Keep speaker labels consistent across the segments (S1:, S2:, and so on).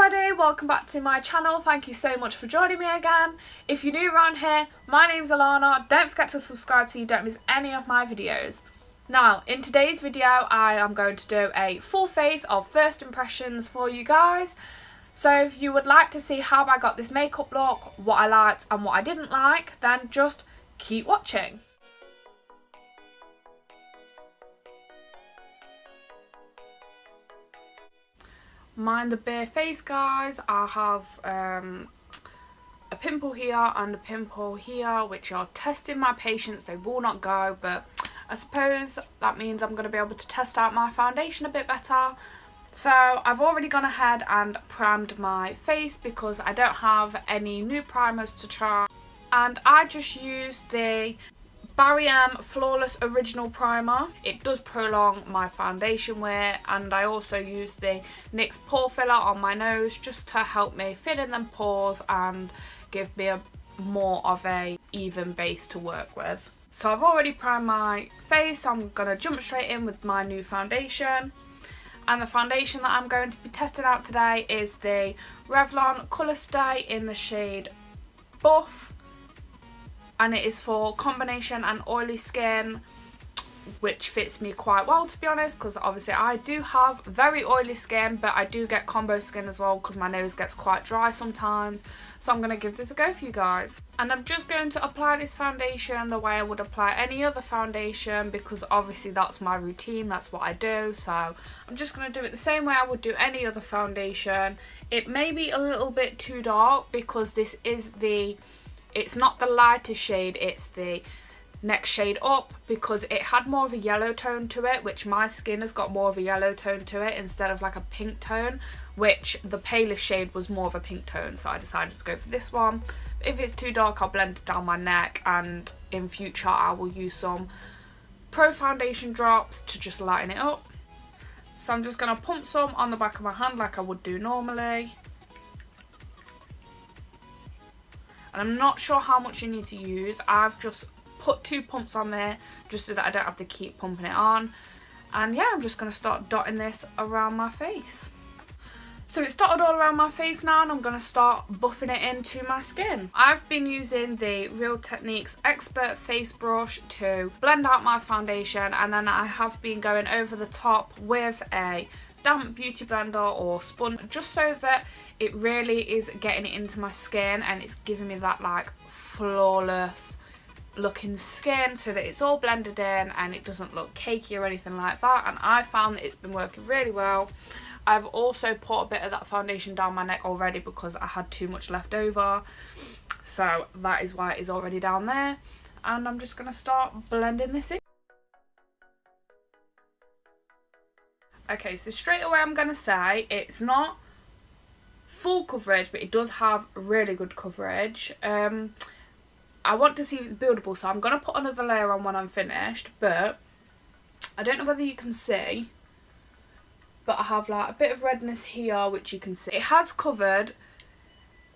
S1: everybody, welcome back to my channel. Thank you so much for joining me again. If you're new around here, my name's Alana. Don't forget to subscribe so you don't miss any of my videos. Now, in today's video, I am going to do a full face of first impressions for you guys. So if you would like to see how I got this makeup look, what I liked and what I didn't like, then just keep watching. Mind the bare face, guys. I have a pimple here and a pimple here, which are testing my patience. They will not go, but I suppose that means I'm going to be able to test out my foundation a bit better. So I've already gone ahead and primed my face because I don't have any new primers to try, and I just used the Barry M Flawless Original Primer. It does prolong my foundation wear, and I also use the NYX Pore Filler on my nose just to help me fill in them pores and give me a more of a even base to work with. So I've already primed my face, so I'm going to jump straight in with my new foundation. And the foundation that I'm going to be testing out today is the Revlon Colour Stay in the shade Buff. And it is for combination and oily skin, which fits me quite well, to be honest, because obviously I do have very oily skin, but I do get combo skin as well because my nose gets quite dry sometimes. So I'm going to give this a go for you guys. And I'm just going to apply this foundation the way I would apply any other foundation, because obviously that's my routine, that's what I do. So I'm just going to do it the same way I would do any other foundation. It may be a little bit too dark because this is it's not the lightest shade, it's the next shade up, because it had more of a yellow tone to it, which my skin has got more of a yellow tone to it instead of like a pink tone, which the palest shade was more of a pink tone, so I decided to go for this one. If it's too dark, I'll blend it down my neck, and in future I will use some Pro Foundation drops to just lighten it up. So I'm just going to pump some on the back of my hand like I would do normally. And I'm not sure how much you need to use. I've just put 2 pumps on there just so that I don't have to keep pumping it on. And yeah, I'm just going to start dotting this around my face. So it's dotted all around my face now, and I'm going to start buffing it into my skin. I've been using the Real Techniques Expert Face Brush to blend out my foundation, and then I have been going over the top with a damp beauty blender or sponge, just so that it really is getting it into my skin and it's giving me that like flawless looking skin, so that it's all blended in and it doesn't look cakey or anything like that. And I found that it's been working really well. I've also put a bit of that foundation down my neck already because I had too much left over, so that is why it is already down there. And I'm just going to start blending this in. Okay, so straight away I'm going to say it's not full coverage, but it does have really good coverage. I want to see if it's buildable, so I'm going to put another layer on when I'm finished, but I don't know whether you can see, but I have like a bit of redness here, which you can see. It has covered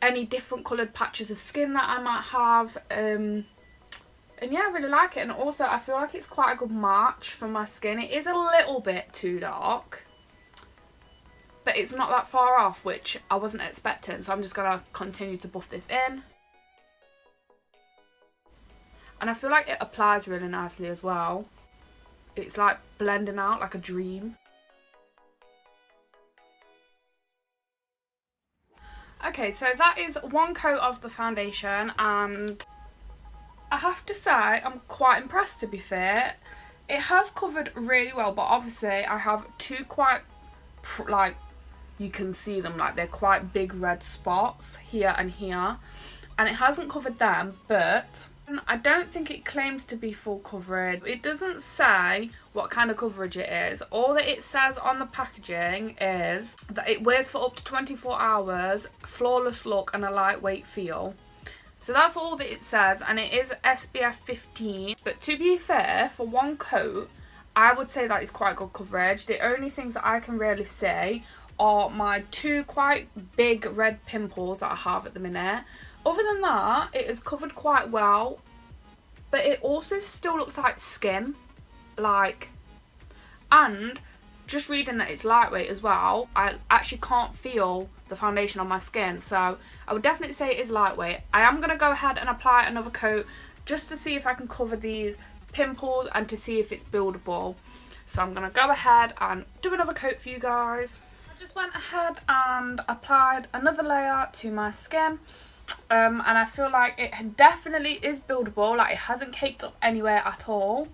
S1: any different coloured patches of skin that I might have, and yeah, I really like it. And also I feel like it's quite a good match for my skin. It is a little bit too dark, but it's not that far off, which I wasn't expecting. So I'm just going to continue to buff this in. And I feel like it applies really nicely as well. It's like blending out like a dream. Okay, so that is one coat of the foundation, and I have to say I'm quite impressed, to be fair. It has covered really well, but obviously I have 2 quite, like, you can see them, like they're quite big red spots here and here, and it hasn't covered them, but I don't think it claims to be full coverage. It doesn't say what kind of coverage it is. All that it says on the packaging is that it wears for up to 24 hours, flawless look and a lightweight feel. So that's all that it says, and it is SPF 15. But to be fair, for one coat, I would say that is quite good coverage. The only things that I can really see are my 2 quite big red pimples that I have at the minute. Other than that, it is covered quite well, but it also still looks like skin, like, and just reading that it's lightweight as well, I actually can't feel the foundation on my skin, so I would definitely say it is lightweight. I am going to go ahead and apply another coat just to see if I can cover these pimples and to see if it's buildable. So I'm going to go ahead and do another coat for you guys. I just went ahead and applied another layer to my skin, and I feel like it definitely is buildable, like it hasn't caked up anywhere at all,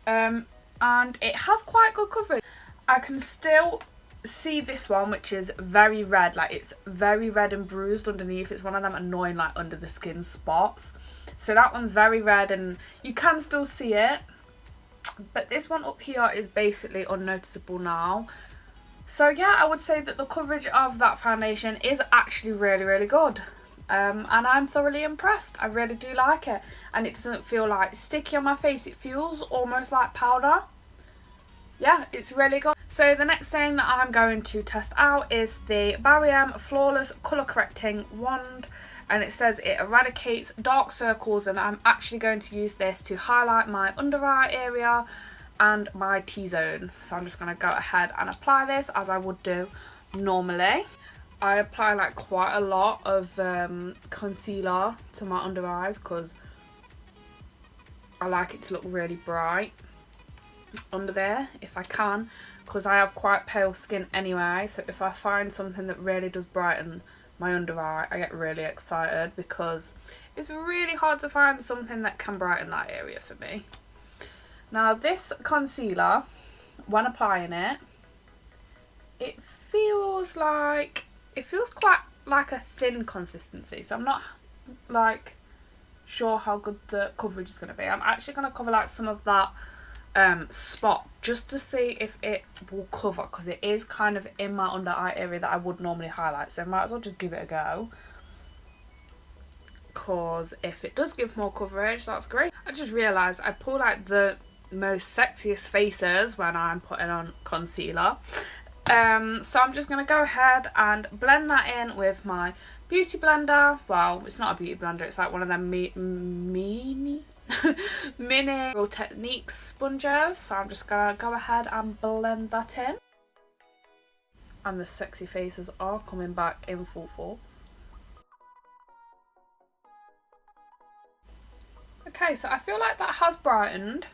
S1: and it has quite good coverage. I can still see this one, which is very red, like it's very red and bruised underneath. It's one of them annoying like under the skin spots, so that one's very red and you can still see it, but this one up here is basically unnoticeable now. So yeah, I would say that the coverage of that foundation is actually really good, and I'm thoroughly impressed. I really do like it, and it doesn't feel like sticky on my face. It feels almost like powder. Yeah, it's really good. So the next thing that I'm going to test out is the Barry Flawless Colour Correcting Wand, and it says it eradicates dark circles, and I'm actually going to use this to highlight my under eye area and my T-zone. So I'm just going to go ahead and apply this as I would do normally. I apply like quite a lot of concealer to my under eyes because I like it to look really bright under there if I can, because I have quite pale skin anyway, so if I find something that really does brighten my under eye, I get really excited because it's really hard to find something that can brighten that area for me. Now this concealer, when applying it, it feels quite like a thin consistency, so I'm not like sure how good the coverage is going to be. I'm actually going to cover like some of that spot just to see if it will cover, because it is kind of in my under eye area that I would normally highlight, so I might as well just give it a go, because if it does give more coverage, that's great. I just realised I pull out the most sexiest faces when I'm putting on concealer, so I'm just going to go ahead and blend that in with my beauty blender. Well, it's not a beauty blender, it's like one of them mini Real Techniques sponges, so I'm just gonna go ahead and blend that in, and the sexy faces are coming back in full force. Okay, so I feel like that has brightened.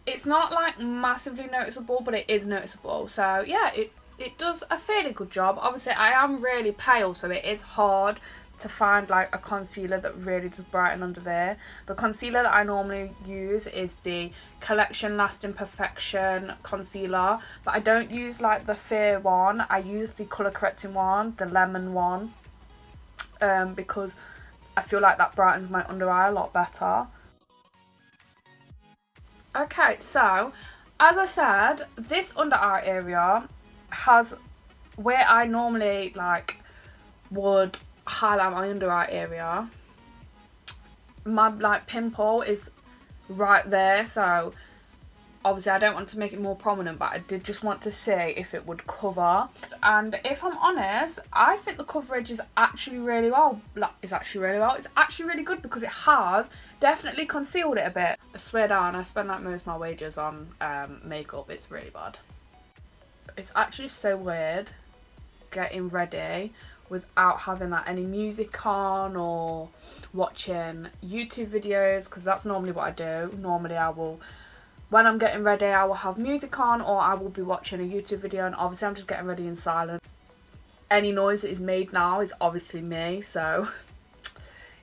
S1: It's not like massively noticeable, but it is noticeable, so yeah, it does a fairly good job. Obviously I am really pale, so it is hard to find like a concealer that really does brighten under there. The concealer that I normally use is the Collection Lasting Perfection concealer, but I don't use like the fair one. I use the colour correcting one, the lemon one, because I feel like that brightens my under eye a lot better. Okay, so as I said, this under eye area has where I normally like would highlight my under eye area. My like pimple is right there, so obviously I don't want to make it more prominent, but I did just want to see if it would cover. And if I'm honest, I think the coverage is actually really well. It's actually really good, because it has definitely concealed it a bit. I swear down, I spend like most of my wages on makeup. It's really bad. It's actually so weird getting ready without having like any music on or watching YouTube videos, because that's normally what I do. Normally I will, when I'm getting ready, I will have music on, or I will be watching a YouTube video, and obviously I'm just getting ready in silence. Any noise that is made now is obviously me, so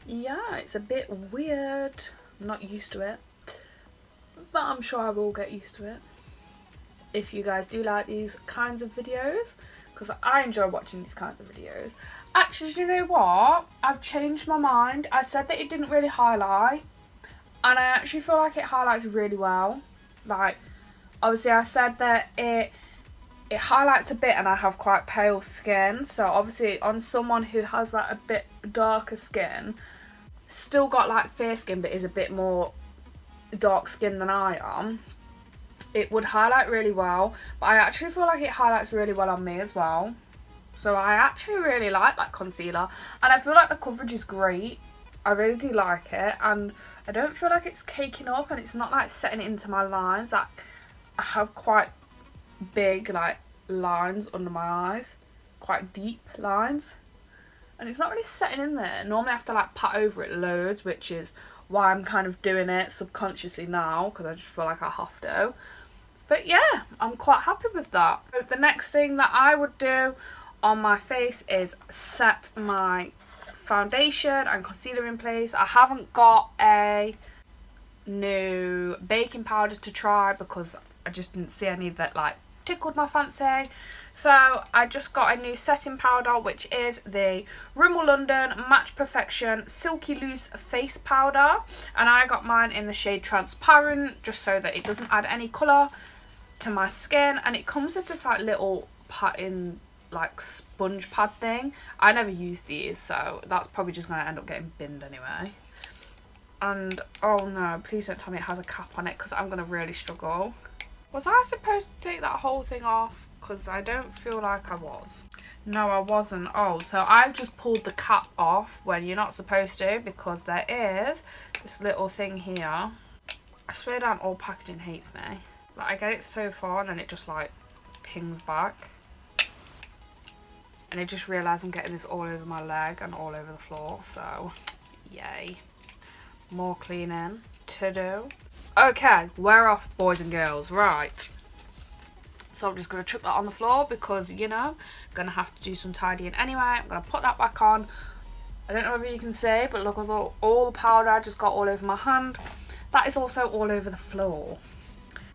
S1: yeah, it's a bit weird. I'm not used to it, but I'm sure I will get used to it. If you guys do like these kinds of videos, because I enjoy watching these kinds of videos. Actually, do you know what? I've changed my mind. I said that it didn't really highlight, and I actually feel like it highlights really well. Like, obviously I said that it highlights a bit, and I have quite pale skin, so obviously on someone who has like a bit darker skin, still got like fair skin but is a bit more dark skin than I am, it would highlight really well. But I actually feel like it highlights really well on me as well, so I actually really like that concealer, and I feel like the coverage is great. I really do like it, and I don't feel like it's caking up, and it's not like setting it into my lines. Like, I have quite big like lines under my eyes, quite deep lines, and it's not really setting in there. Normally I have to like pat over it loads, which is why I'm kind of doing it subconsciously now, because I just feel like I have to. But yeah, I'm quite happy with that. The next thing that I would do on my face is set my foundation and concealer in place. I haven't got a new baking powder to try because I just didn't see any that like tickled my fancy. So I just got a new setting powder, which is the Rimmel London Match Perfection Silky Loose Face Powder, and I got mine in the shade Transparent just so that it doesn't add any colour to my skin. And it comes with this like little pattern like sponge pad thing. I never use these, so that's probably just going to end up getting binned anyway. And oh no, please don't tell me it has a cap on it, because I'm going to really struggle. Was I supposed to take that whole thing off? Because I don't feel like I was. No, I wasn't. Oh, so I've just pulled the cap off when you're not supposed to, because there is this little thing here. I swear down, all packaging hates me. Like, I get it so far and then it just like pings back. And I just realised I'm getting this all over my leg and all over the floor, so yay. More cleaning to do. Okay, we're off, boys and girls. Right. So I'm just going to chuck that on the floor because, you know, I'm going to have to do some tidying anyway. I'm going to put that back on. I don't know whether you can see, but look at all the powder I just got all over my hand. That is also all over the floor.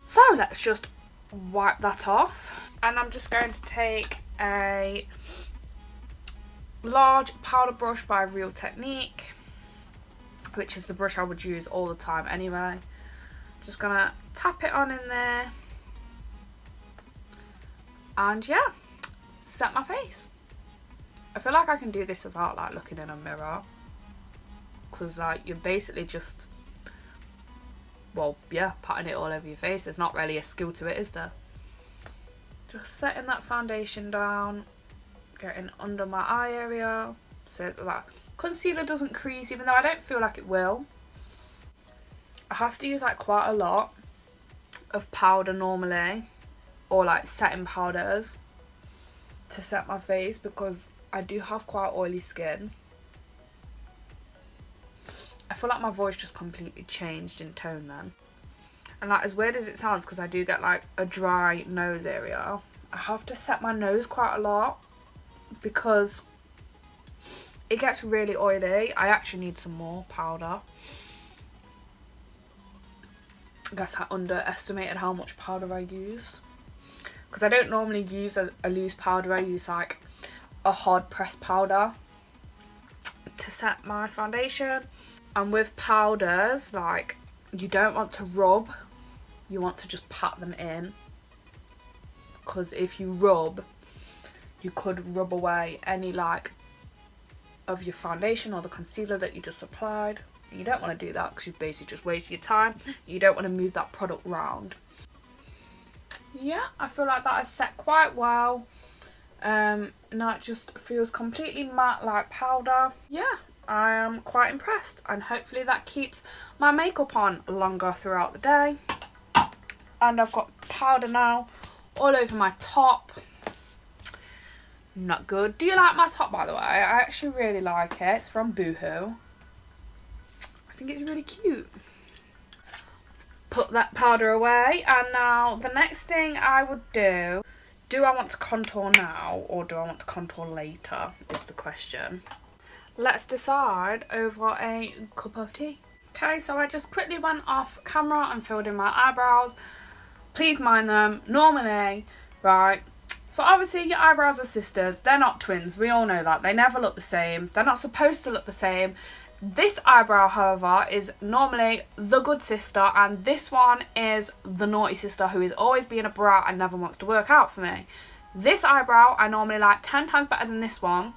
S1: So let's just wipe that off. And I'm just going to take a large powder brush by Real Technique, which is the brush I would use all the time anyway. Just going to tap it on in there. And yeah, set my face. I feel like I can do this without like looking in a mirror, because like you're basically just, well, yeah, patting it all over your face. There's not really a skill to it, is there? Just setting that foundation down, getting under my eye area so that that concealer doesn't crease, even though I don't feel like it will. I have to use like quite a lot of powder normally, or like setting powders to set my face, because I do have quite oily skin. I feel like my voice just completely changed in tone then. And like, as weird as it sounds, because I do get like a dry nose area, I have to set my nose quite a lot because it gets really oily. I actually need some more powder. I guess I underestimated how much powder I use, because I don't normally use a loose powder. I use like a hard pressed powder to set my foundation. And with powders, like, you don't want to rub, you want to just pat them in, because if you rub, you could rub away any like of your foundation or the concealer that you just applied. You don't want to do that, because you've basically just wasted your time. You don't want to move that product round. Yeah, I feel like that is set quite well. Now it just feels completely matte like powder. Yeah, I am quite impressed, and hopefully that keeps my makeup on longer throughout the day. And I've got powder now all over my top. Not good. Do you like my top, by the way? I actually really like it. It's from Boohoo. I think it's really cute. Put that powder away, and now the next thing I would do I want to contour now or do I want to contour later is the question. Let's decide over a cup of tea. Okay, so I just quickly went off camera and filled in my eyebrows. Please mind them. Normally, right, so obviously your eyebrows are sisters. They're not twins. We all know that. They never look the same. They're not supposed to look the same. This eyebrow, however, is normally the good sister, and this one is the naughty sister who is always being a brat and never wants to work out for me. This eyebrow I normally like 10 times better than this one,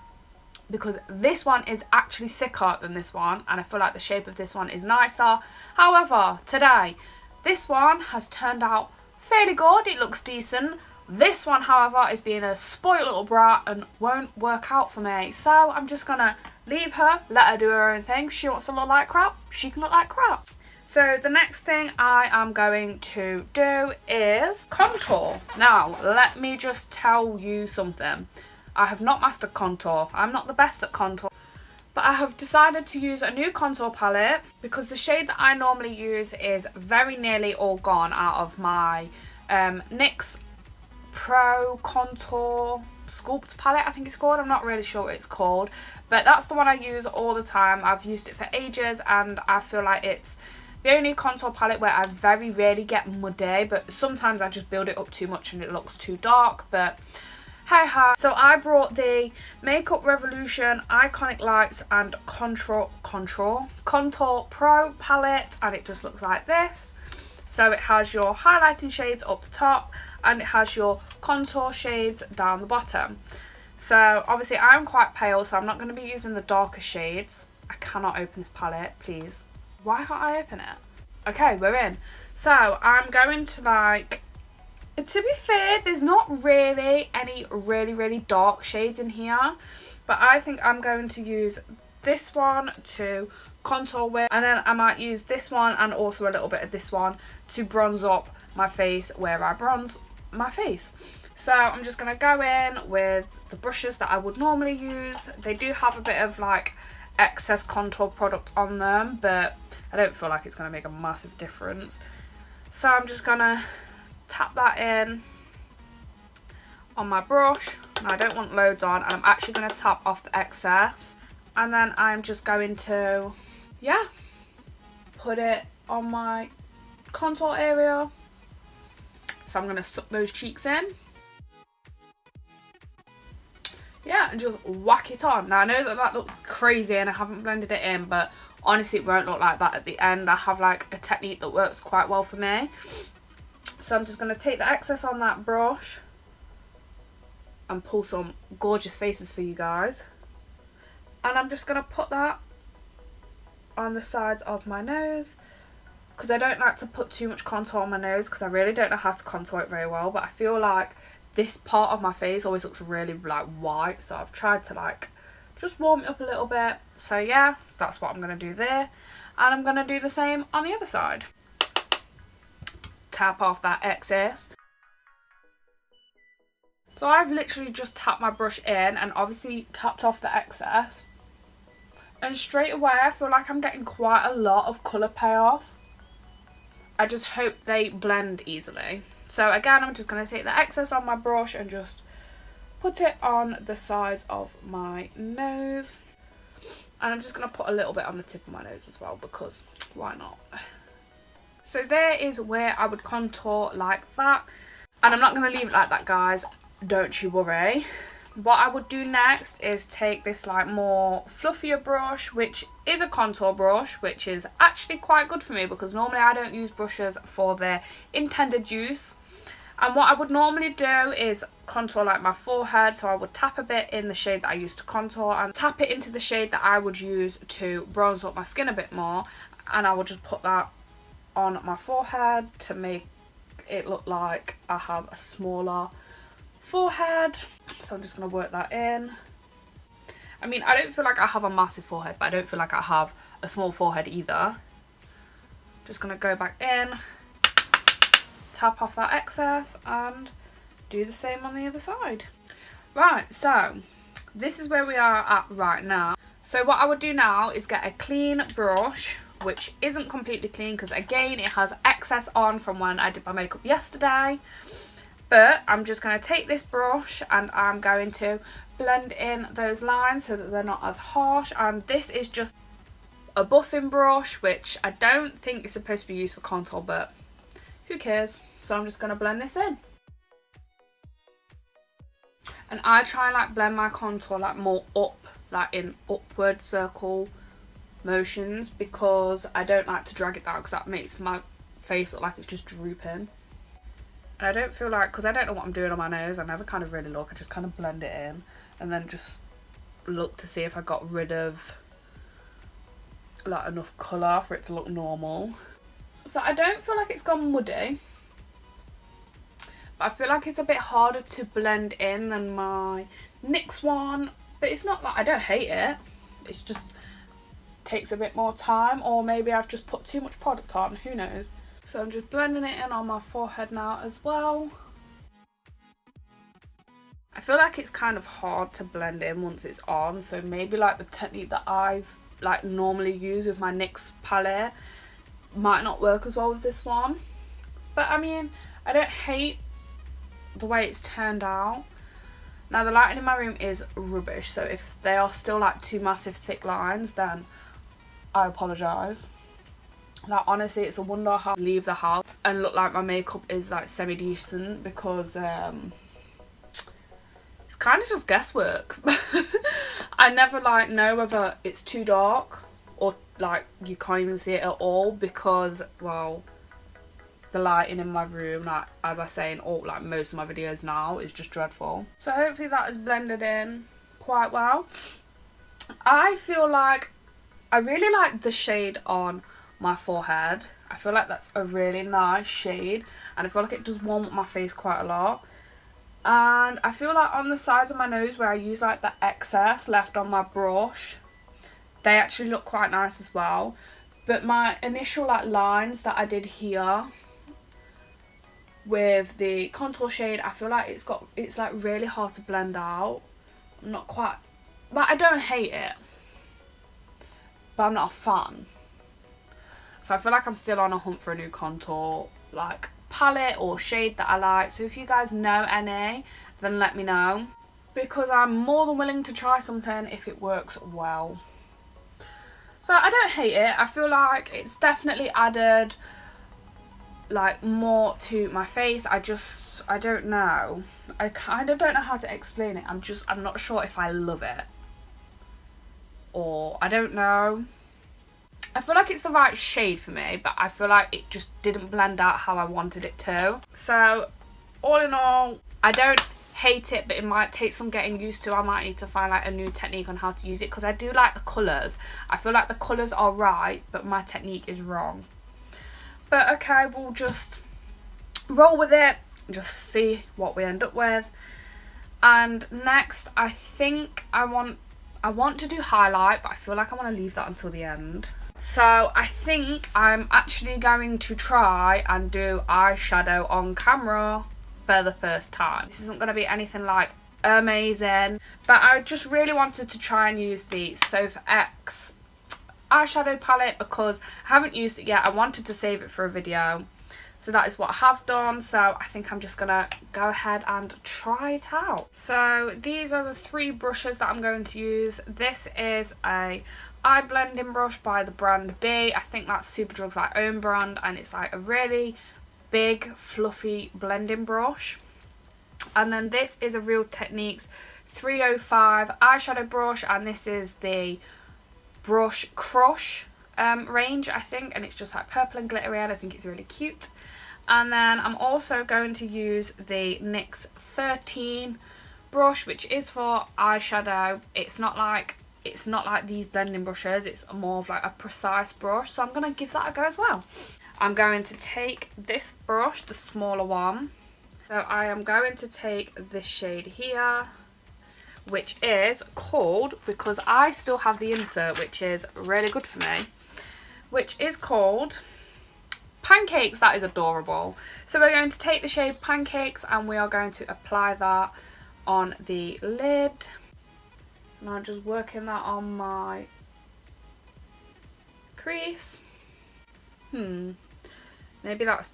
S1: because this one is actually thicker than this one, and I feel like the shape of this one is nicer. However, today, this one has turned out fairly good. It looks decent. This one, however, is being a spoiled little brat and won't work out for me. So I'm just gonna leave her, let her do her own thing. She wants to look like crap, she can look like crap. So the next thing I am going to do is contour. Now, let me just tell you something. I have not mastered contour. I'm not the best at contour. But I have decided to use a new contour palette because the shade that I normally use is very nearly all gone out of my NYX Pro Contour Sculpt palette, I think it's called. I'm not really sure what it's called. But that's the one I use all the time. I've used it for ages and I feel like it's the only contour palette where I very rarely get muddy, but sometimes I just build it up too much and it looks too dark, but hey hi. So I brought the Makeup Revolution Iconic Lights and Contour Pro palette, and it just looks like this. So it has your highlighting shades up the top and it has your contour shades down the bottom. So obviously I'm quite pale, so I'm not going to be using the darker shades. I cannot open this palette, please. Why can't I open it? Okay, we're in. So I'm going to like, to be fair, there's not really any really dark shades in here, but I think I'm going to use this one to contour with, and then I might use this one and also a little bit of this one to bronze up my face where I bronze my face. So I'm just going to go in with the brushes that I would normally use. They do have a bit of like excess contour product on them, but I don't feel like it's going to make a massive difference. So I'm just going to tap that in on my brush, and I don't want loads on, and I'm actually going to tap off the excess, and then I'm just going to put it on my contour area. So I'm going to suck those cheeks in, and just whack it on. Now I know that that looks crazy and I haven't blended it in, but honestly it won't look like that at the end. I have like a technique that works quite well for me. So I'm just going to take the excess on that brush and pull some gorgeous faces for you guys. And I'm just going to put that on the sides of my nose, because I don't like to put too much contour on my nose because I really don't know how to contour it very well, but I feel like this part of my face always looks really like white, so I've tried to like just warm it up a little bit. So yeah, that's what I'm going to do there, and I'm going to do the same on the other side. Tap off that excess. So I've literally just tapped my brush in and obviously tapped off the excess, and straight away I feel like I'm getting quite a lot of colour payoff. I just hope they blend easily. So again, I'm just going to take the excess on my brush and just put it on the sides of my nose, and I'm just going to put a little bit on the tip of my nose as well, because why not? So there is where I would contour like that, and I'm not going to leave it like that, guys, don't you worry. What I would do next is take this like more fluffier brush, which is a contour brush, which is actually quite good for me because normally I don't use brushes for their intended use. And what I would normally do is contour like my forehead, so I would tap a bit in the shade that I used to contour and tap it into the shade that I would use to bronze up my skin a bit more, and I would just put that on my forehead to make it look like I have a smaller forehead. So I'm just going to work that in. I mean, I don't feel like I have a massive forehead, but I don't feel like I have a small forehead either. Just going to go back in, tap off that excess, and do the same on the other side. Right, so this is where we are at right now. So what I would do now is get a clean brush, which isn't completely clean because again it has excess on from when I did my makeup yesterday. But I'm just going to take this brush and I'm going to blend in those lines so that they're not as harsh. And this is just a buffing brush, which I don't think is supposed to be used for contour, but who cares? So I'm just going to blend this in. And I try and like blend my contour like more up, like in upward circle motions, because I don't like to drag it down because that makes my face look like it's just drooping. And I don't feel like, because I don't know what I'm doing on my nose, I never kind of really look, I just kind of blend it in and then just look to see if I got rid of like enough colour for it to look normal. So I don't feel like it's gone muddy, but I feel like it's a bit harder to blend in than my NYX one, but it's not like I don't hate it, it's just takes a bit more time, or maybe I've just put too much product on, who knows. So I'm just blending it in on my forehead now as well. I feel like it's kind of hard to blend in once it's on, so maybe like the technique that I've like normally use with my NYX palette might not work as well with this one. But I mean, I don't hate the way it's turned out. Now the lighting in my room is rubbish, so if they are still like two massive thick lines, then I apologise. Like honestly, it's a wonder how I leave the house and look like my makeup is like semi-decent, because it's kind of just guesswork. I never like know whether it's too dark or like you can't even see it at all, because well, the lighting in my room, like as I say in all like most of my videos now, is just dreadful. So hopefully that is blended in quite well. I feel like I really like the shade on my forehead. I feel like that's a really nice shade, and I feel like it does warm up my face quite a lot. And I feel like on the sides of my nose where I use like the excess left on my brush, they actually look quite nice as well. But my initial like lines that I did here with the contour shade, I feel like it's like really hard to blend out. I'm not quite, like I don't hate it, but I'm not a fan. So I feel like I'm still on a hunt for a new contour like palette or shade that I like. So if you guys know any, then let me know, because I'm more than willing to try something if it works well. So I don't hate it. I feel like it's definitely added like more to my face. I don't know. I kind of don't know how to explain it. I'm not sure if I love it, or I don't know. I feel like it's the right shade for me, but I feel like it just didn't blend out how I wanted it to. So all in all, I don't hate it, but it might take some getting used to. I might need to find like a new technique on how to use it, because I do like the colours. I feel like the colours are right, but my technique is wrong. But okay, we'll just roll with it and just see what we end up with. And next, I think I want to do highlight, but I feel like I want to leave that until the end. So I think I'm actually going to try and do eyeshadow on camera for the first time. This isn't going to be anything like amazing, but I just really wanted to try and use the Sofa X eyeshadow palette because I haven't used it yet. I wanted to save it for a video, so that is what I have done. So I think I'm just gonna go ahead and try it out. So these are the three brushes that I'm going to use. This is a eye blending brush by the brand B. I think that's Superdrug's like own brand, and it's like a really big fluffy blending brush. And then this is a Real Techniques 305 eyeshadow brush, and this is the Brush Crush range, I think, and it's just like purple and glittery, and I think it's really cute. And then I'm also going to use the NYX 13 brush, which is for eyeshadow. It's not like these blending brushes, it's more of like a precise brush, so I'm going to give that a go as well. I'm going to take this brush, the smaller one. So I am going to take this shade here, which is called, because I still have the insert, which is really good for me, which is called Pancakes. That is adorable. So we're going to take the shade Pancakes and we are going to apply that on the lid. And I'm just working that on my crease. Maybe that's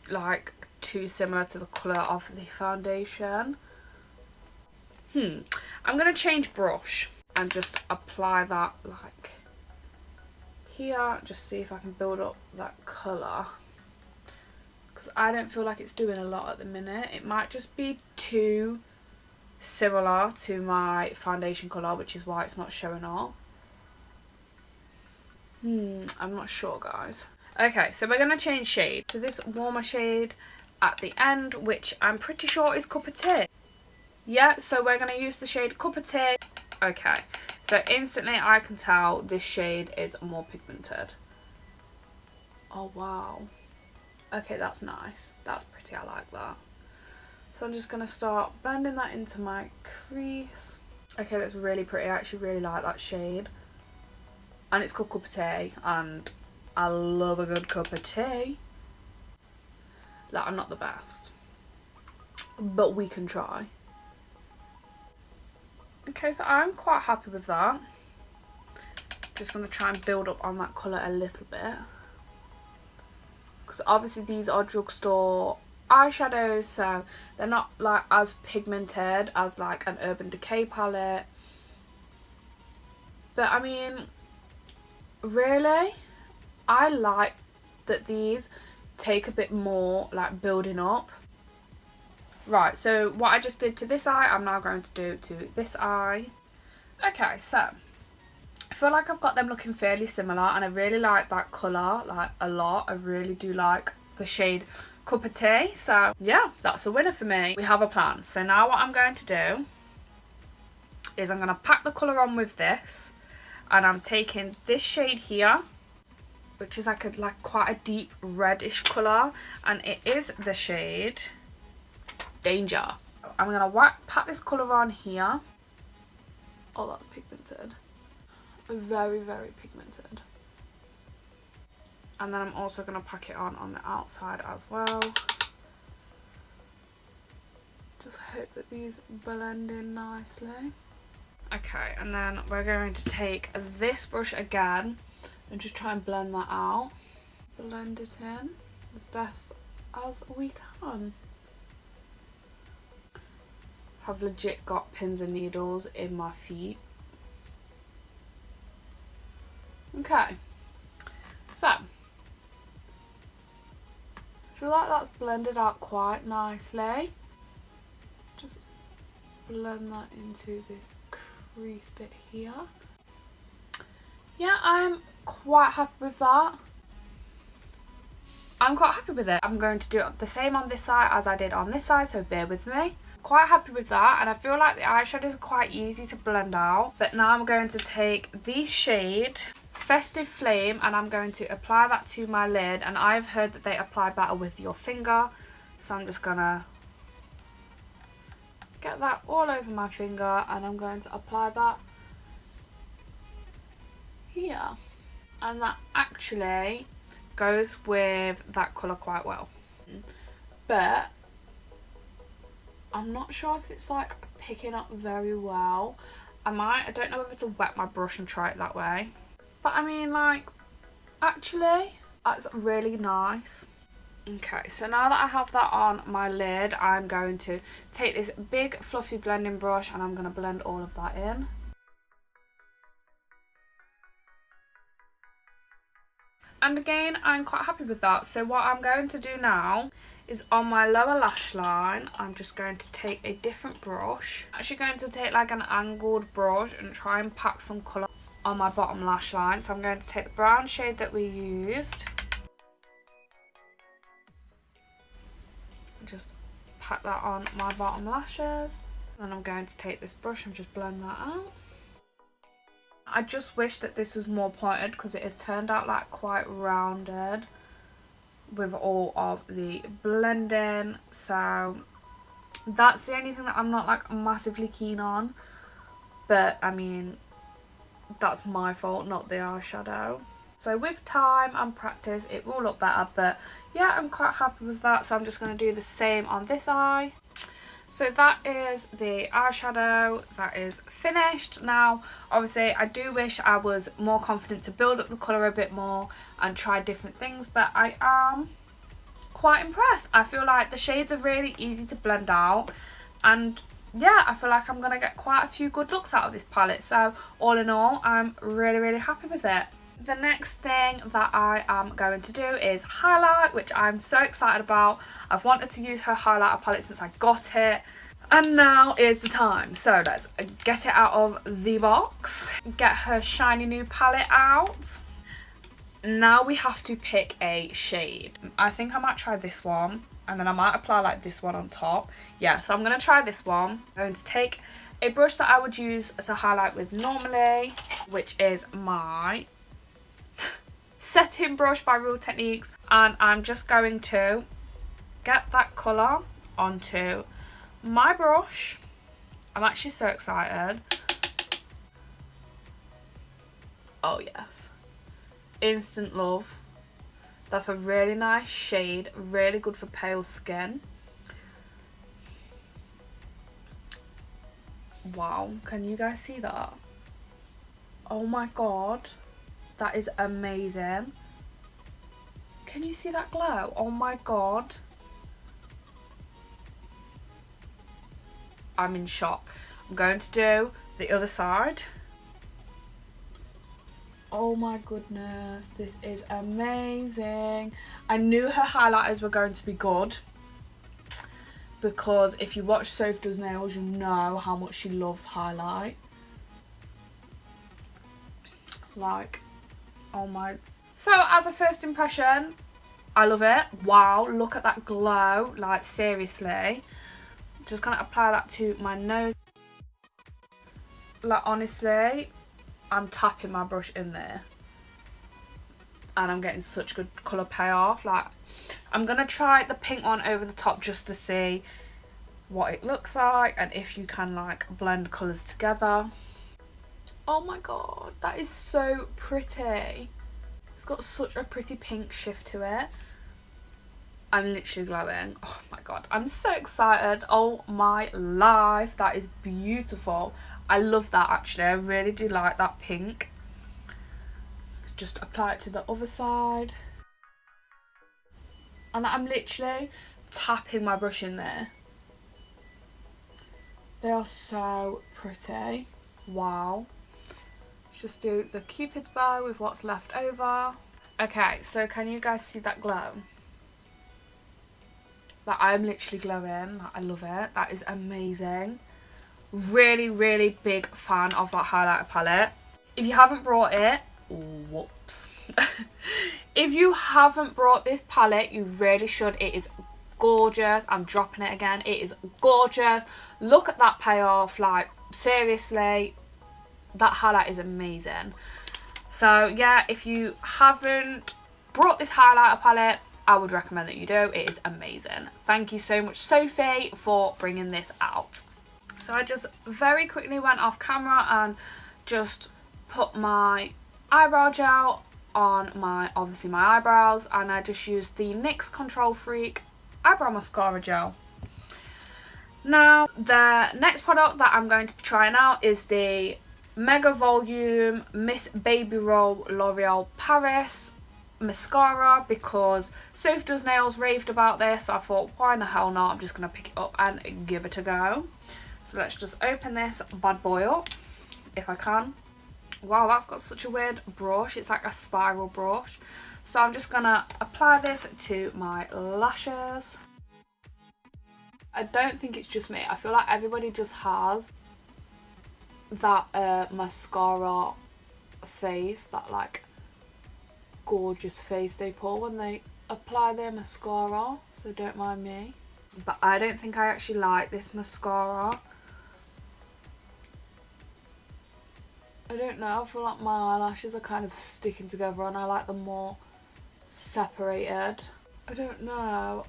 S1: like too similar to the colour of the foundation. I'm going to change brush and just apply that like here, just see if I can build up that colour, because I don't feel like it's doing a lot at the minute. It might just be too similar to my foundation colour, which is why it's not showing up. I'm not sure, guys. Okay, so we're going to change shade to this warmer shade at the end, which I'm pretty sure is Cup of Tea. Yeah, so we're going to use the shade Cup of Tea. Okay, so instantly I can tell this shade is more pigmented. Oh, wow. Okay, that's nice. That's pretty, I like that. So I'm just going to start blending that into my crease. Okay, that's really pretty. I actually really like that shade. and it's called Cup of Tea, and I love a good cup of tea. Like, I'm not the best, but we can try. Okay, so I'm quite happy with that. Just going to try and build up on that colour a little bit, because obviously these are drugstore eyeshadows, so they're not like as pigmented as like an Urban Decay palette. But I mean, really, I like that these take a bit more like building up. Right, so what I just did to this eye, I'm now going to do to this eye. Okay, so I feel like I've got them looking fairly similar, and I really like that colour, like, a lot. I really do like the shade Cup of Tea. So yeah, that's a winner for me. We have a plan. So now what I'm going to do is I'm going to pack the colour on with this, and I'm taking this shade here, which is like quite a deep reddish colour, and it is the shade Danger. I'm going to pack this colour on here. Oh, that's pigmented. Very, very pigmented. And then I'm also going to pack it on the outside as well. Just hope that these blend in nicely. Okay, and then we're going to take this brush again and just try and blend that out. Blend it in as best as we can. I've legit got pins and needles in my feet. Okay, so I feel like that's blended out quite nicely. Just blend that into this crease bit here. Yeah, I'm quite happy with that. I'm quite happy with it. I'm going to do the same on this side as I did on this side, so bear with me. Quite happy with that, and I feel like the eyeshadows are quite easy to blend out. But now I'm going to take the shade Festive Flame, and I'm going to apply that to my lid, and I've heard that they apply better with your finger, so I'm just gonna get that all over my finger, and I'm going to apply that here, and that actually goes with that colour quite well. But I'm not sure if it's like picking up very well. I don't know whether to wet my brush and try it that way. But I mean, like, actually, that's really nice. Okay, so now that I have that on my lid, I'm going to take this big fluffy blending brush, and I'm going to blend all of that in. And again, I'm quite happy with that. So what I'm going to do now is on my lower lash line, I'm just going to take a different brush. I'm actually going to take like an angled brush and try and pack some colour on my bottom lash line. So I'm going to take the brown shade that we used, and just pack that on my bottom lashes. And I'm going to take this brush and just blend that out. I just wish that this was more pointed, because it has turned out like quite rounded with all of the blending. So that's the only thing that I'm not like massively keen on. But I mean, that's my fault, not the eyeshadow. So with time and practice, it will look better. But yeah, I'm quite happy with that. So I'm just going to do the same on this eye. So that is the eyeshadow that is finished. Now, obviously, I do wish I was more confident to build up the colour a bit more and try different things, but I am quite impressed. I feel like the shades are really easy to blend out, and yeah, I feel like I'm going to get quite a few good looks out of this palette. So all in all, I'm really, really happy with it. The next thing that I am going to do is highlight, which I'm so excited about. I've wanted to use her highlighter palette since I got it, and now is the time. So let's get it out of the box, get her shiny new palette out. Now we have to pick a shade. I think I might try this one, and then I might apply like this one on top. Yeah, so I'm going to try this one. I'm going to take a brush that I would use to highlight with normally, which is my setting brush by Real Techniques, and I'm just going to get that colour onto my brush. I'm actually so excited. Oh yes, instant love. That's a really nice shade, really good for pale skin. Wow, can you guys see that? Oh my god, that is amazing. Can you see that glow? Oh my god. I'm in shock. I'm going to do the other side. Oh my goodness, this is amazing. I knew her highlighters were going to be good, because if you watch Soph Does Nails, you know how much she loves highlight. Like, oh my. So as a first impression, I love it. Wow, look at that glow. Like, seriously. Just gonna apply that to my nose. Like, honestly, I'm tapping my brush in there. And I'm getting such good colour payoff. Like, I'm gonna try the pink one over the top just to see what it looks like and if you can like blend colours together. Oh my god, that is so pretty. It's got such a pretty pink shift to it. I'm literally glowing. Oh my god, I'm so excited. Oh my life, that is beautiful. I love that actually. I really do like that pink. Just apply it to the other side. And I'm literally tapping my brush in there. They are so pretty. Wow. Just do the Cupid's bow with what's left over. Okay, so can you guys see that glow? Like, I'm literally glowing. Like, I love it. That is amazing. Really, really big fan of that highlighter palette. If you haven't brought it, whoops. If you haven't brought this palette, you really should. It is gorgeous. I'm dropping it again. It is gorgeous. Look at that payoff. Like, seriously, that highlight is amazing. So yeah, if you haven't brought this highlighter palette, I would recommend that you do. It is amazing. Thank you so much, Sophie, for bringing this out. So I just very quickly went off camera and just put my eyebrow gel on obviously my eyebrows, and I just used the NYX Control Freak eyebrow mascara gel. Now the next product that I'm going to be trying out is the Mega Volume Miss Baby Roll L'Oreal Paris mascara, because Soph Does Nails raved about this, so I thought, why in the hell not, I'm just going to pick it up and give it a go. So let's just open this bad boy up if I can. Wow, that's got such a weird brush. It's like a spiral brush. So I'm just going to apply this to my lashes. I don't think it's just me. I feel like everybody just has that mascara face, that like gorgeous face they pull when they apply their mascara. So don't mind me. But I don't think I actually like this mascara. I don't know, I feel like my eyelashes are kind of sticking together and I like them more separated. I don't know.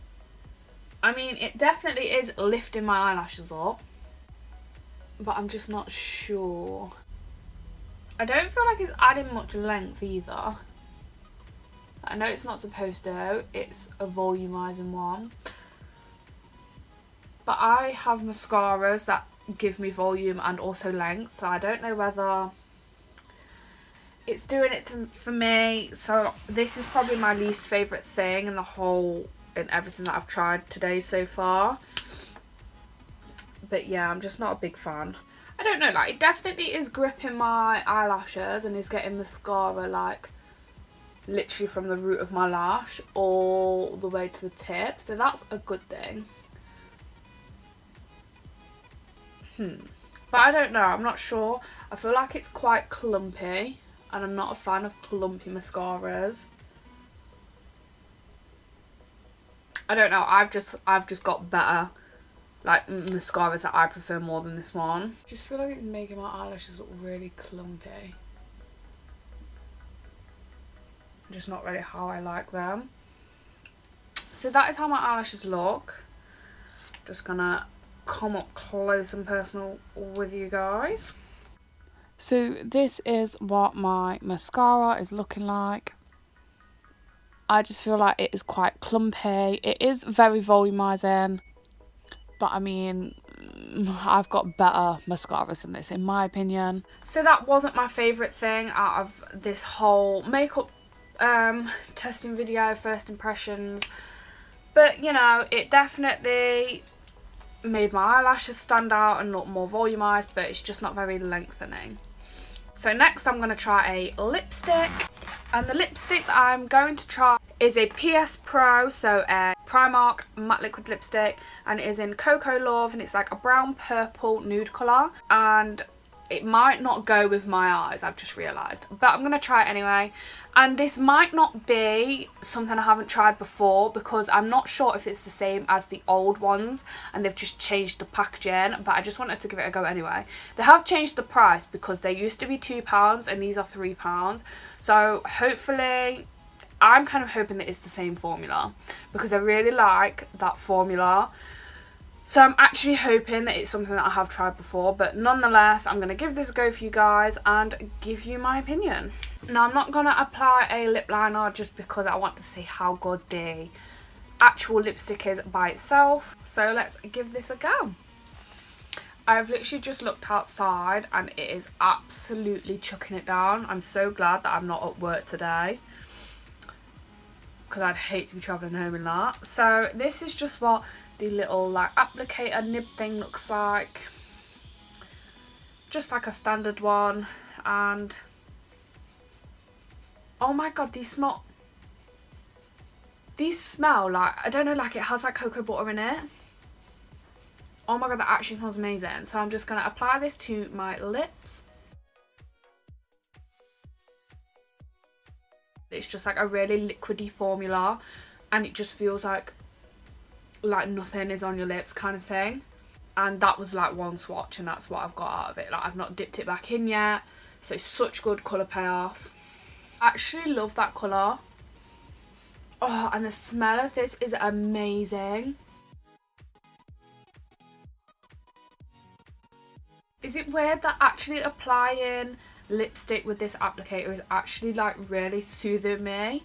S1: I mean, it definitely is lifting my eyelashes up, but I'm just not sure. I don't feel like it's adding much length either. I know it's not supposed to, it's a volumizing one. But I have mascaras that give me volume and also length, so I don't know whether it's doing it for me. So this is probably my least favourite thing in everything that I've tried today so far. But yeah, I'm just not a big fan. I don't know, like, it definitely is gripping my eyelashes and is getting mascara like literally from the root of my lash all the way to the tip, so that's a good thing. But I don't know, I'm not sure. I feel like it's quite clumpy and I'm not a fan of clumpy mascaras. I don't know, I've just got better like mascaras that I prefer more than this one. I just feel like it's making my eyelashes look really clumpy. Just not really how I like them. So that is how my eyelashes look. Just gonna come up close and personal with you guys. So this is what my mascara is looking like. I just feel like it is quite clumpy. It is very volumizing, but I mean, I've got better mascaras than this in my opinion. So that wasn't my favourite thing out of this whole makeup testing video, first impressions. But, you know, it definitely made my eyelashes stand out and look more volumized, but it's just not very lengthening. So next I'm going to try a lipstick. And the lipstick that I'm going to try is a PS Pro, so a Primark matte liquid lipstick, and it is in Cocoa Love, and it's like a brown purple nude colour, and it might not go with my eyes, I've just realised, but I'm going to try it anyway. And this might not be something I haven't tried before, because I'm not sure if it's the same as the old ones and they've just changed the packaging, but I just wanted to give it a go anyway. They have changed the price because they used to be £2 and these are £3, so hopefully, I'm kind of hoping that it's the same formula because I really like that formula. So I'm actually hoping that it's something that I have tried before, but nonetheless, I'm going to give this a go for you guys and give you my opinion. Now, I'm not going to apply a lip liner just because I want to see how good the actual lipstick is by itself. So let's give this a go. I've literally just looked outside and it is absolutely chucking it down. I'm so glad that I'm not at work today, because I'd hate to be travelling home in that. So this is just what the little like applicator nib thing looks like. Just like a standard one. And oh my god, these smell like, I don't know, like it has like cocoa butter in it. Oh my god, that actually smells amazing. So I'm just going to apply this to my lips. It's just like a really liquidy formula, and it just feels like nothing is on your lips kind of thing. And that was like one swatch and that's what I've got out of it. Like, I've not dipped it back in yet, so such good colour payoff. I actually love that colour. Oh, and the smell of this is amazing. Is it weird that actually applying lipstick with this applicator is actually like really soothing me?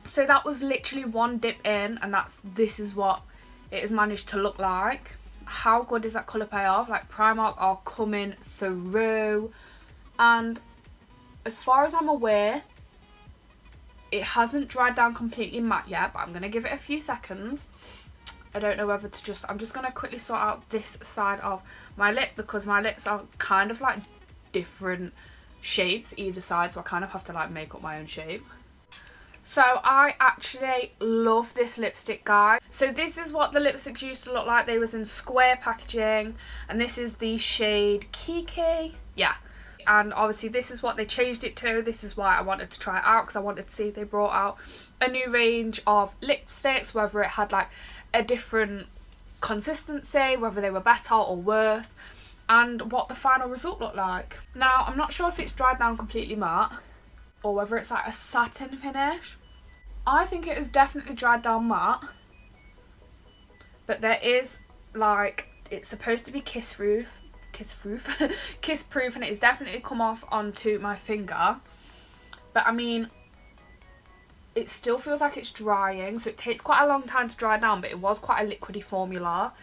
S1: So that was literally one dip in, and this is what it has managed to look like. How good is that colour payoff? Like, Primark are coming through, and as far as I'm aware, it hasn't dried down completely matte yet, but I'm going to give it a few seconds. I don't know whether to I'm just going to quickly sort out this side of my lip, because my lips are kind of like different shapes either side, so I kind of have to like make up my own shape. So I actually love this lipstick, guys. So this is what the lipsticks used to look like. They was in square packaging, and this is the shade Kiki. Yeah. And obviously this is what they changed it to. This is why I wanted to try it out, because I wanted to see if they brought out a new range of lipsticks, whether it had like a different consistency, whether they were better or worse, and what the final result looked like. Now, I'm not sure if it's dried down completely matte or whether it's like a satin finish. I think it is definitely dried down matte, but there is like, it's supposed to be kiss proof, and it is definitely come off onto my finger. But I mean, it still feels like it's drying, so it takes quite a long time to dry down, but it was quite a liquidy formula.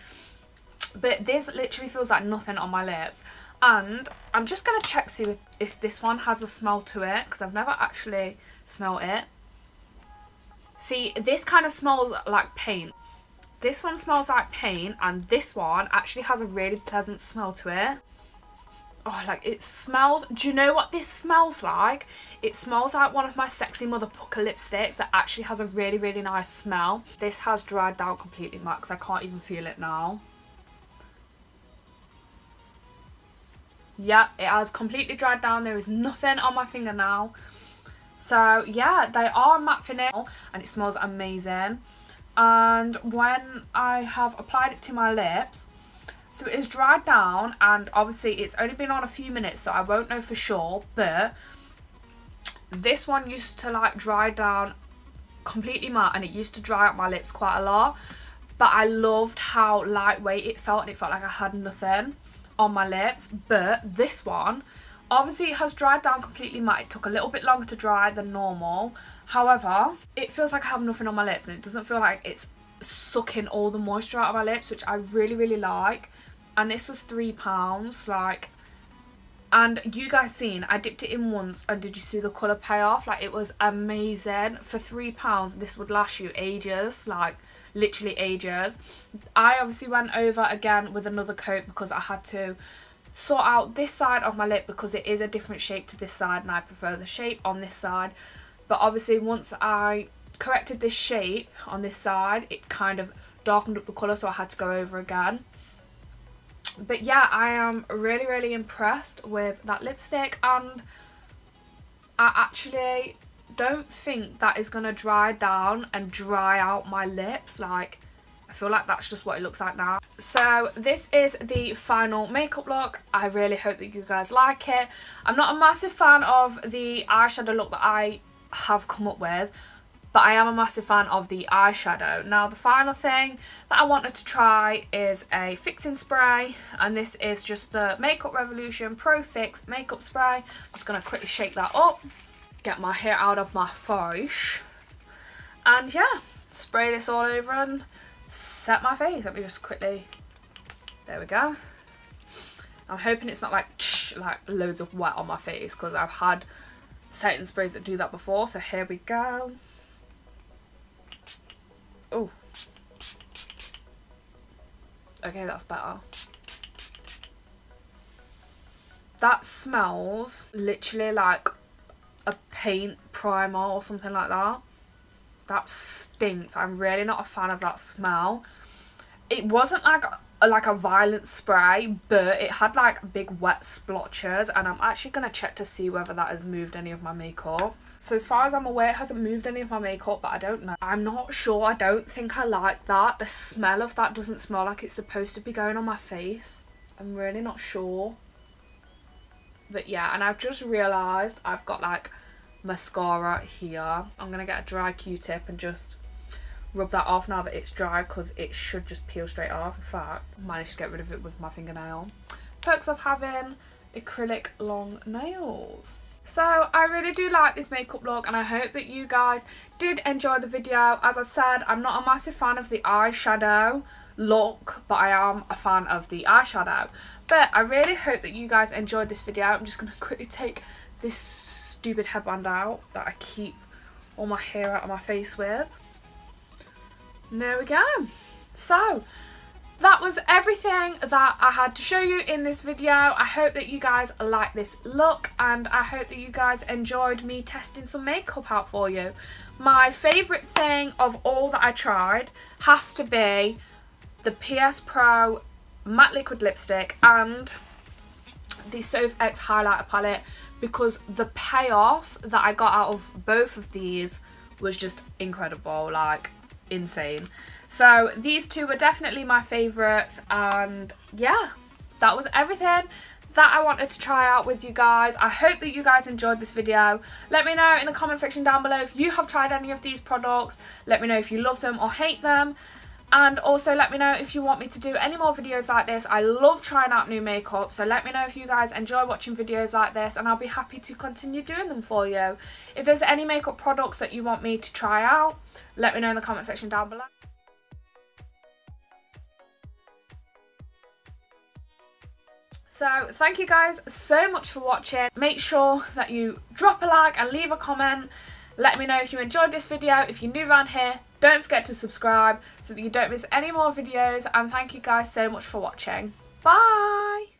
S1: But this literally feels like nothing on my lips. And I'm just going to check, see if this one has a smell to it, because I've never actually smelled it. See, this kind of smells like paint. This one smells like paint, and this one actually has a really pleasant smell to it. Oh, like it smells, do you know what this smells like? It smells like one of my Sexy Mother Pucker lipsticks that actually has a really, really nice smell. This has dried down completely matte, because I can't even feel it now. Yeah, it has completely dried down. There is nothing on my finger now. So yeah, they are matte finish, and it smells amazing. And when I have applied it to my lips, so it is dried down, and obviously it's only been on a few minutes, so I won't know for sure, but this one used to like dry down completely matte, and it used to dry up my lips quite a lot, but I loved how lightweight it felt, and it felt like I had nothing on my lips. But this one, Obviously it has dried down completely matte. It took a little bit longer to dry than normal. However, it feels like I have nothing on my lips, and it doesn't feel like it's sucking all the moisture out of my lips, which I really, really like. And this was £3, like, and you guys seen, I dipped it in once, and did you see the colour pay off? Like, it was amazing. For £3, this would last you ages, like, literally ages. I obviously went over again with another coat because I had to sort out this side of my lip because it is a different shape to this side, and I prefer the shape on this side. But obviously once I corrected this shape on this side, it kind of darkened up the colour, so I had to go over again. But yeah, I am really, really impressed with that lipstick, and I actually don't think that is going to dry down and dry out my lips. Like, I feel like that's just what it looks like now. So this is the final makeup look. I really hope that you guys like it. I'm not a massive fan of the eyeshadow look that I have come up with, but I am a massive fan of the eyeshadow. Now the final thing that I wanted to try is a fixing spray, and this is just the Makeup Revolution Pro Fix makeup spray. I'm just going to quickly shake that up, get my hair out of my face, and yeah, spray this all over and set my face. Let me just quickly, there we go. I'm hoping it's not like loads of wet on my face, because I've had setting sprays that do that before. So here we go. Oh, okay, that's better. That smells literally like a paint primer or something like that. That stinks. I'm really not a fan of that smell. It wasn't like a violent spray, but it had like big wet splotches, and I'm actually going to check to see whether that has moved any of my makeup. So as far as I'm aware, it hasn't moved any of my makeup, but I don't know. I'm not sure. I don't think I like that. The smell of that doesn't smell like it's supposed to be going on my face. I'm really not sure. But yeah, and I've just realised I've got like mascara here. I'm going to get a dry Q-tip and just rub that off now that it's dry, because it should just peel straight off. In fact, I managed to get rid of it with my fingernail. Perks of having acrylic long nails. So I really do like this makeup look, and I hope that you guys did enjoy the video. As I said, I'm not a massive fan of the eyeshadow look, but I am a fan of the eyeshadow. But I really hope that you guys enjoyed this video. I'm just going to quickly take this stupid headband out that I keep all my hair out of my face with. And there we go. So that was everything that I had to show you in this video. I hope that you guys like this look, and I hope that you guys enjoyed me testing some makeup out for you. My favourite thing of all that I tried has to be the PS Pro matte liquid lipstick and the Soph X highlighter palette, because the payoff that I got out of both of these was just incredible, like insane. So these two were definitely my favourites, and yeah, that was everything that I wanted to try out with you guys. I hope that you guys enjoyed this video. Let me know in the comment section down below if you have tried any of these products. Let me know if you love them or hate them. And also let me know if you want me to do any more videos like this. I love trying out new makeup, so let me know if you guys enjoy watching videos like this, and I'll be happy to continue doing them for you. If there's any makeup products that you want me to try out, let me know in the comment section down below. So thank you guys so much for watching. Make sure that you drop a like and leave a comment. Let me know if you enjoyed this video. If you're new around here, don't forget to subscribe so that you don't miss any more videos. And thank you guys so much for watching. Bye!